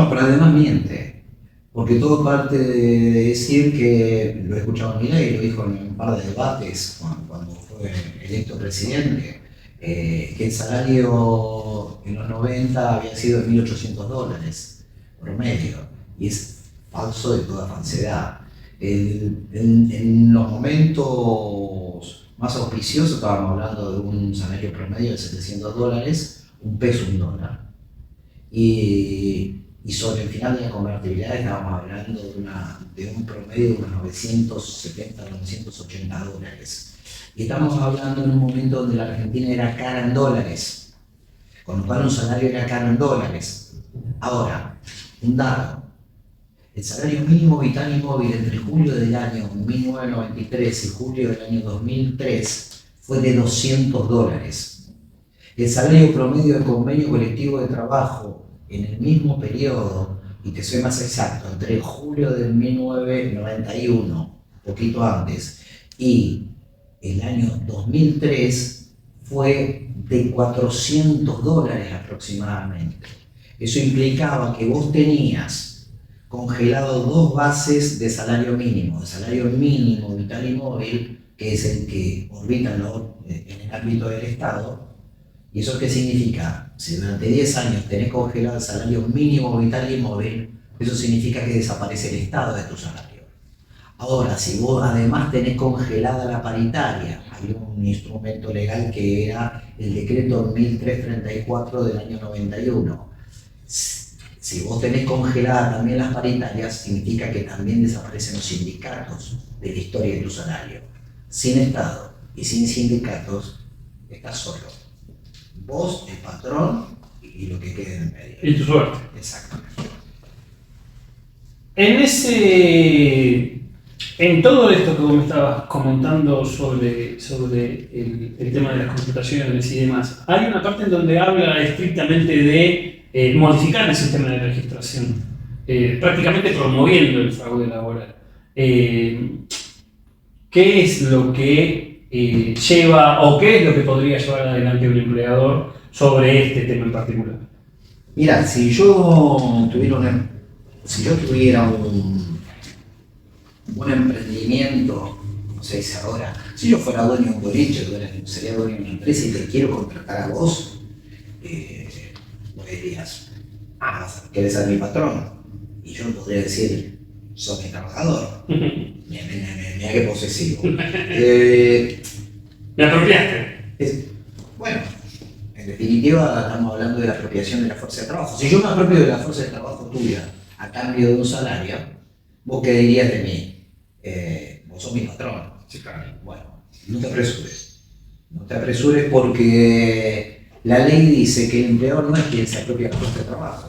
No, pero además miente, porque todo parte de decir que, lo he escuchado en Milei, lo dijo en un par de debates cuando fue electo presidente, que el salario en los 90 había sido de $1.800 promedio, y es falso de toda falsedad. En los momentos más auspiciosos estábamos hablando de un salario promedio de $700, un peso, un dólar. Y sobre el final de la convertibilidad estábamos hablando de un promedio de unos $970, $980. Y estamos hablando en un momento donde la Argentina era cara en dólares, con lo cual un salario era caro en dólares. Ahora, un dato. El salario mínimo vital y móvil entre julio del año 1993 y julio del año 2003 fue de $200. El salario promedio del convenio colectivo de trabajo en el mismo periodo, y te soy más exacto, entre julio del 1991, poquito antes, y el año 2003 fue de $400 aproximadamente. Eso implicaba que vos tenías congelado dos bases de salario mínimo vital y móvil, que es el que orbita en el ámbito del Estado. ¿Y eso qué significa? Si durante 10 años tenés congelado el salario mínimo vital y móvil, eso significa que desaparece el Estado de tu salario. Ahora, si vos además tenés congelada la paritaria, había un instrumento legal que era el decreto 1334 del año 91. Si vos tenés congeladas también las paritarias, significa que también desaparecen los sindicatos de la historia de tu salario. Sin Estado y sin sindicatos, estás solo. Vos, el patrón y lo que quede en el medio. Y tu suerte. Exactamente. En todo esto que vos me estabas comentando sobre el tema de las computaciones y demás, hay una parte en donde habla estrictamente de modificar el sistema de registración, prácticamente promoviendo el fraude laboral. ¿Qué es lo que lleva o qué es lo que podría llevar adelante un empleador sobre este tema en particular? Mira, si yo tuviera un emprendimiento, no sé si ahora, si yo fuera dueño de un boliche, sería dueño de una empresa y te quiero contratar a vos, vos dirías, ¿querés ser mi patrón? Y yo podría decir, sos mi trabajador. Mira qué posesivo. ¿Me apropiaste? Bueno, en definitiva estamos hablando de la apropiación de la fuerza de trabajo. Si yo me apropio de la fuerza de trabajo tuya a cambio de un salario, ¿vos qué dirías de mí? Vos sos mi patrón. Sí, claro. Bueno, no te apresures. No te apresures porque la ley dice que el empleador no es quien se apropia de la fuerza de trabajo.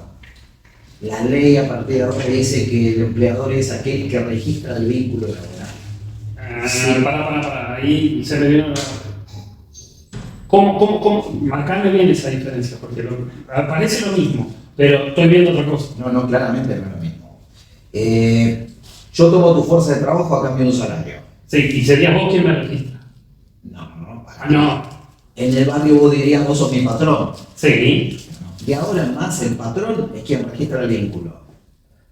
La ley a partir de ahora dice que el empleador es aquel que registra el vínculo laboral. Sí. Para. Ahí se me viene una... ¿Cómo? Marcame bien esa diferencia, porque parece lo mismo, pero estoy viendo otra cosa. No, claramente no es lo mismo. Yo tomo tu fuerza de trabajo a cambio de un salario. Sí, y serías vos quien me registra. No. No. En el barrio vos dirías, vos sos mi patrón. Sí. Y ahora en más el patrón es quien registra el vínculo.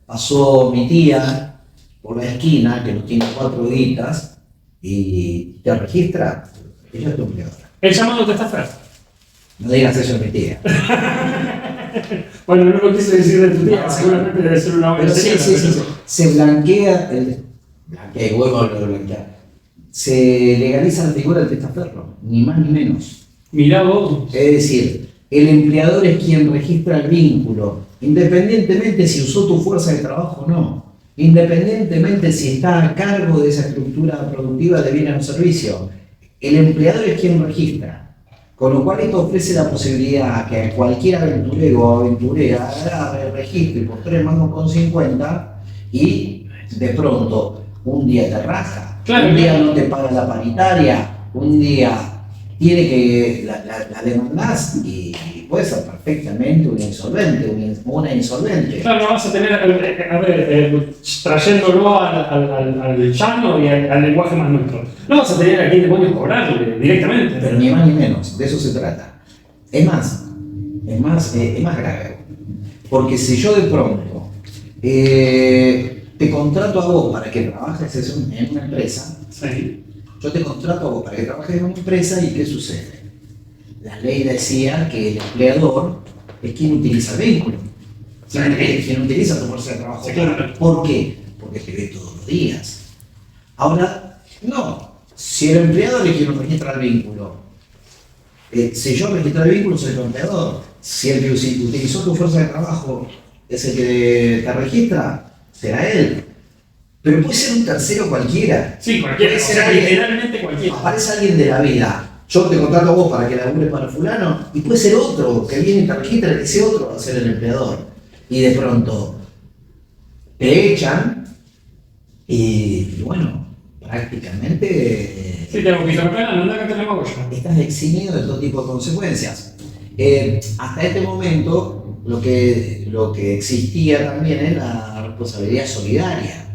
Pasó mi tía por la esquina, que no tiene 4 guitas, y te registra, ella es tu empleadora. El llamado te está feo. No digas eso de mi tía. Bueno, no lo quise decir de tu tía, seguramente debe ser una buena Pero sí. Se blanquea, y vuelvo a blanquear. Se legaliza la figura del testaferro, ni más ni menos. Mirá vos. Es decir, el empleador es quien registra el vínculo, independientemente si usó tu fuerza de trabajo o no, independientemente si está a cargo de esa estructura productiva de bienes o servicios. El empleador es quien registra, con lo cual esto ofrece la posibilidad que cualquier aventurero o aventurera agarre el registro y por 3 mangos con 50 y de pronto un día te raja, claro, un día no te paga la paritaria, un día tiene que la demandás y puede ser perfectamente un insolvente, una insolvente. Claro, no vas a tener, trayéndolo al llano y al lenguaje más nuestro, no vas a tener a quien demonios cobrarle directamente. Pero ni más ni menos, de eso se trata. Es más grave. Porque si yo de pronto te contrato a vos para que trabajes en una empresa. Sí. Yo te contrato a vos para que trabajes en una empresa y ¿qué sucede? La ley decía que el empleador es quien utiliza el vínculo. Sí. Quien utiliza tu fuerza de trabajo. Sí, claro. ¿Por qué? Porque te ve todos los días. Ahora, no. Si el empleador es quien registra el vínculo, si yo registro el vínculo, soy tu empleador. Si el que utilizó tu fuerza de trabajo es el que te registra, será él. Pero puede ser un tercero cualquiera. Sí, cualquiera, Puede o ser sea, alguien- literalmente cualquiera. Aparece alguien de la vida. Yo te contrato a vos para que labures para fulano, y puede ser otro que viene y te registra, que ese otro va a ser el empleador. Y de pronto te echan, y bueno, prácticamente Sí, tengo que tomar plana, no anda que te la hago yo. estás eximido de todo tipo de consecuencias. Hasta este momento, lo que existía también es la responsabilidad solidaria.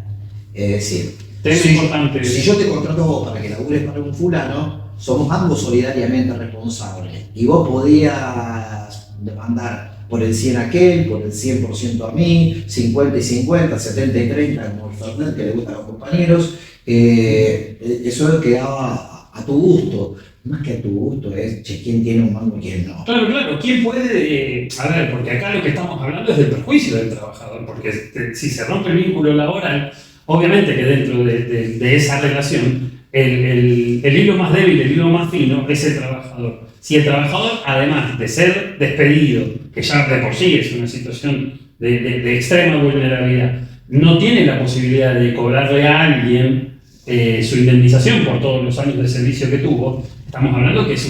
Es decir, Tema importante. si yo te contrato a vos para que labures para un fulano, somos ambos solidariamente responsables. Y vos podías demandar por el 100 a aquel, por el 100% a mí, 50 y 50, 70 y 30, como el Fernet que le gusta a los compañeros. Eso quedaba a tu gusto. Más que a tu gusto es, che, quién tiene un mango y quién no. Claro, claro. ¿Quién puede...? A ver, porque acá lo que estamos hablando es del perjuicio del trabajador, porque si se rompe el vínculo laboral, obviamente que dentro de esa relación, el hilo más débil, el hilo más fino es el trabajador. Si el trabajador, además de ser despedido, que ya de por sí es una situación de extrema vulnerabilidad, no tiene la posibilidad de cobrarle a alguien su indemnización por todos los años de servicio que tuvo, estamos hablando que es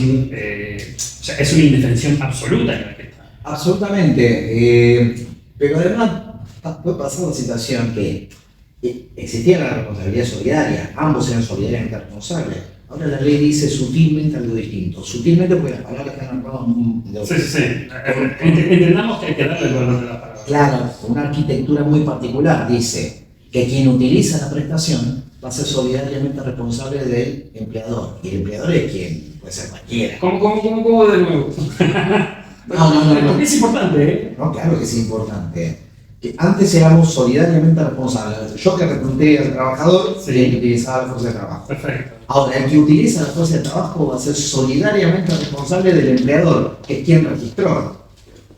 es una indefensión absoluta en la que está. Absolutamente. Pero además puede pasar la situación que existía la responsabilidad solidaria, ambos eran solidariamente responsables. Ahora la ley dice sutilmente algo distinto. Sutilmente porque las palabras están armadas Sí, sí, sí. Entendamos que hay que darle el valor de la palabra. Claro, con una arquitectura muy particular. Dice que quien utiliza la prestación va a ser solidariamente responsable del empleador. Y el empleador es quien, puede ser cualquiera. ¿Cómo de nuevo? No. Porque es importante, ¿eh? No, claro que es importante. Que antes éramos solidariamente responsables. Yo que recluté al trabajador, Sí. y el que utilizaba la fuerza de trabajo. Perfecto. Ahora, el que utiliza la fuerza de trabajo va a ser solidariamente responsable del empleador, que es quien registró.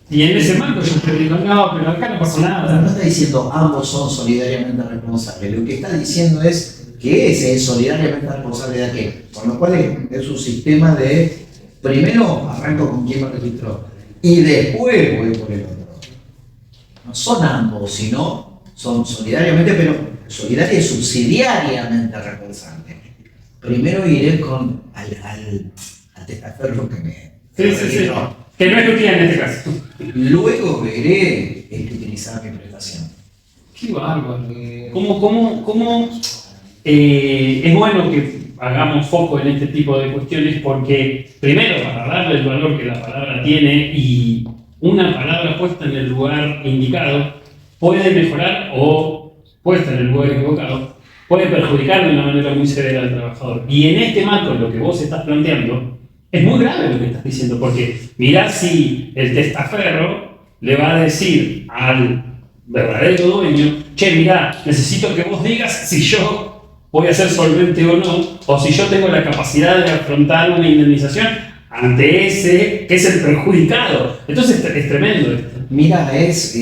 Y en ese marco yo te digo, no, pero acá no pasó Pero no nada. está diciendo ambos son solidariamente responsables. Lo que está diciendo es que ese es solidariamente responsable de aquel. Con lo cual es un sistema de, primero arranco con quien me registró y después voy por el otro. No son ambos, sino son solidariamente, pero solidaria y subsidiariamente responsables. Primero iré con al testaferro que me Sí. registró. Que no es tu tía en este caso. Luego veré el que utilizaba mi prestación. Qué bárbaro. ¿Cómo es bueno que hagamos foco en este tipo de cuestiones? Porque, primero, para darle el valor que la palabra tiene y una palabra puesta en el lugar indicado puede mejorar o puesta en el lugar equivocado puede perjudicar de una manera muy severa al trabajador. Y en este marco, lo que vos estás planteando, es muy grave lo que estás diciendo, porque mirá si el testaferro le va a decir al verdadero dueño, che, mirá, necesito que vos digas si yo voy a ser solvente o no, o si yo tengo la capacidad de afrontar una indemnización ante ese que es el perjudicado. Entonces es tremendo esto. Mira, esto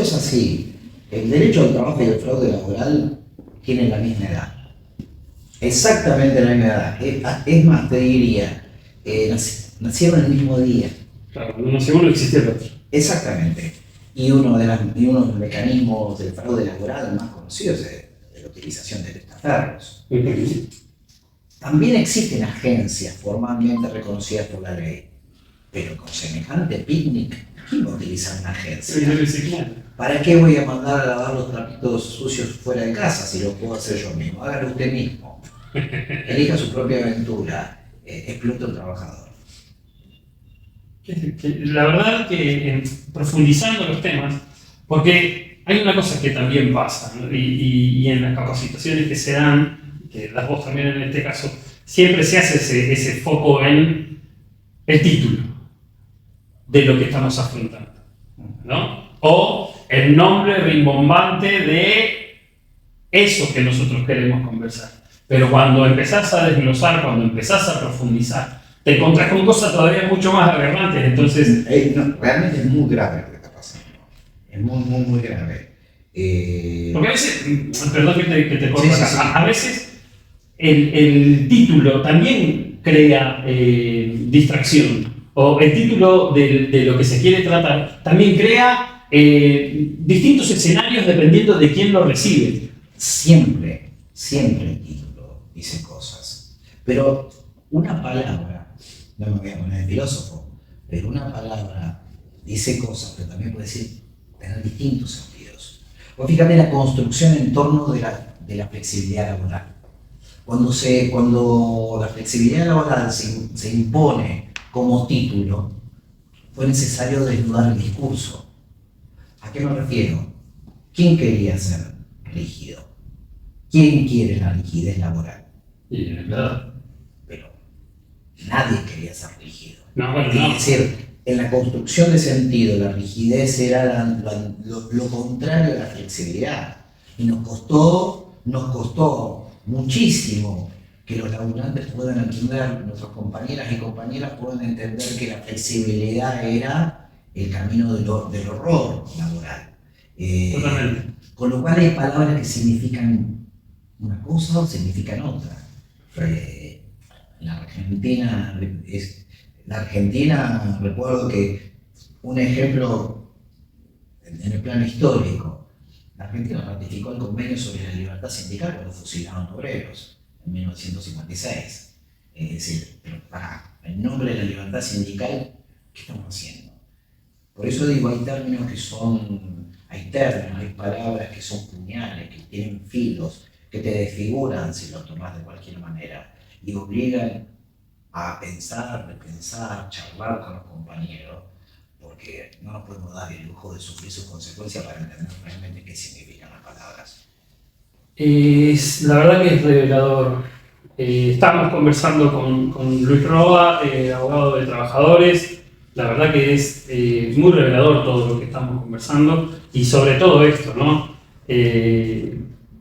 es así. El derecho al trabajo y el fraude laboral tienen la misma edad. Exactamente la misma edad. Es más, te diría, nacieron el mismo día. Claro, uno según no existía el otro. Exactamente. Y uno de los mecanismos del fraude laboral más conocidos es la utilización de testaferros. También existen agencias formalmente reconocidas por la ley, pero con semejante picnic, ¿quién va a utilizar una agencia? ¿Para qué voy a mandar a lavar los trapitos sucios fuera de casa si lo puedo hacer yo mismo? Hágalo usted mismo. Elija su propia aventura. Explota al trabajador. La verdad que profundizando los temas, porque hay una cosa que también pasa, ¿no? y en las capacitaciones que se dan, que das vos también en este caso, siempre se hace ese foco en el título de lo que estamos afrontando, ¿no? O el nombre rimbombante de eso que nosotros queremos conversar. Pero cuando empezás a desglosar, cuando empezás a profundizar, te encontrás con cosas todavía mucho más aberrantes. Entonces, No, realmente es muy grave lo que está pasando. Es muy grave. porque a veces, perdón que te corte Sí, sí, acá, sí. a veces el título también crea distracción. O el título de lo que se quiere tratar también crea distintos escenarios dependiendo de quién lo recibe. Siempre el título dice cosas. Pero una palabra, no me voy a poner de filósofo, pero una palabra dice cosas, pero también puede tener distintos sentidos. O fíjate la construcción en torno de la flexibilidad laboral. Cuando la flexibilidad laboral se impone como título, fue necesario desnudar el discurso. ¿A qué me refiero? ¿Quién quería ser rígido? ¿Quién quiere la rigidez laboral? Y es verdad. Pero nadie quería ser rígido. No, bueno, Es no. decir, en la construcción de sentido, la rigidez era lo contrario a la flexibilidad. Y nos costó muchísimo que los laburantes puedan entender, nuestras compañeras y compañeras puedan entender que la flexibilidad era el camino del horror laboral. Totalmente. Con lo cual hay palabras que significan una cosa o significan otra. La Argentina, recuerdo que un ejemplo en el plano histórico, la Argentina ratificó el convenio sobre la libertad sindical cuando fusilaron obreros en 1956. Es decir, pero en nombre de la libertad sindical, ¿qué estamos haciendo? Por eso digo, hay palabras que son puñales, que tienen filos, que te desfiguran si lo tomas de cualquier manera y obligan a pensar, repensar, charlar con los compañeros, porque no nos podemos dar el lujo de sufrir sus consecuencias para entender realmente qué significan las palabras. La verdad que es revelador. Estamos conversando con Luis Roa, abogado de trabajadores. La verdad que es muy revelador todo lo que estamos conversando y sobre todo esto, ¿no?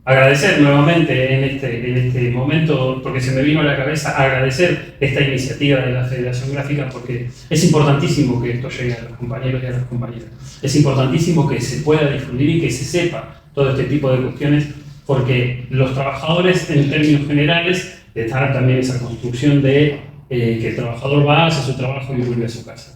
Agradecer nuevamente en este momento, porque se me vino a la cabeza, agradecer esta iniciativa de la Federación Gráfica, porque es importantísimo que esto llegue a los compañeros y a las compañeras. Es importantísimo que se pueda difundir y que se sepa todo este tipo de cuestiones, porque los trabajadores, en términos generales, está también esa construcción de que el trabajador va, hace su trabajo y vuelve a su casa.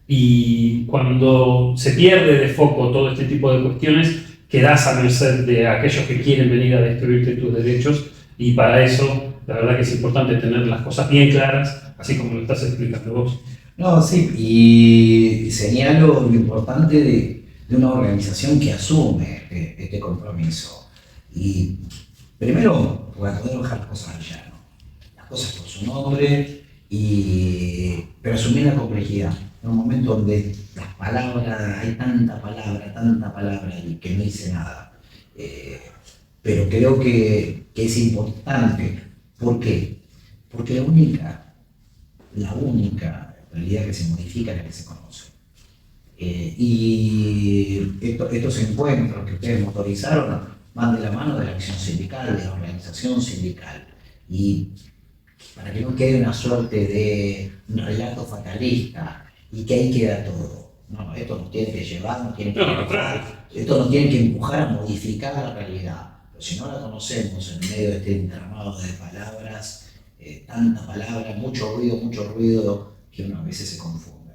Y cuando se pierde de foco todo este tipo de cuestiones, quedás a merced de aquellos que quieren venir a destruirte tus derechos, y para eso la verdad que es importante tener las cosas bien claras, así como lo estás explicando vos. No, sí, y señalo lo importante de una organización que asume este compromiso. Y primero, para poder bajar las cosas al llano, las cosas por su nombre, pero asumir la complejidad. En un momento donde las palabras, hay tanta palabra y que no dice nada. Pero creo que es importante. ¿Por qué? Porque la única realidad que se modifica es la que se conoce. Y estos encuentros que ustedes motorizaron van de la mano de la acción sindical, de la organización sindical. Y para que no quede una suerte de un relato fatalista y que ahí queda todo. No, esto nos tiene que llevar, esto nos tiene que empujar a modificar la realidad. Pero si no la conocemos en medio de este entramado de palabras, tanta palabra, mucho ruido, que uno a veces se confunde.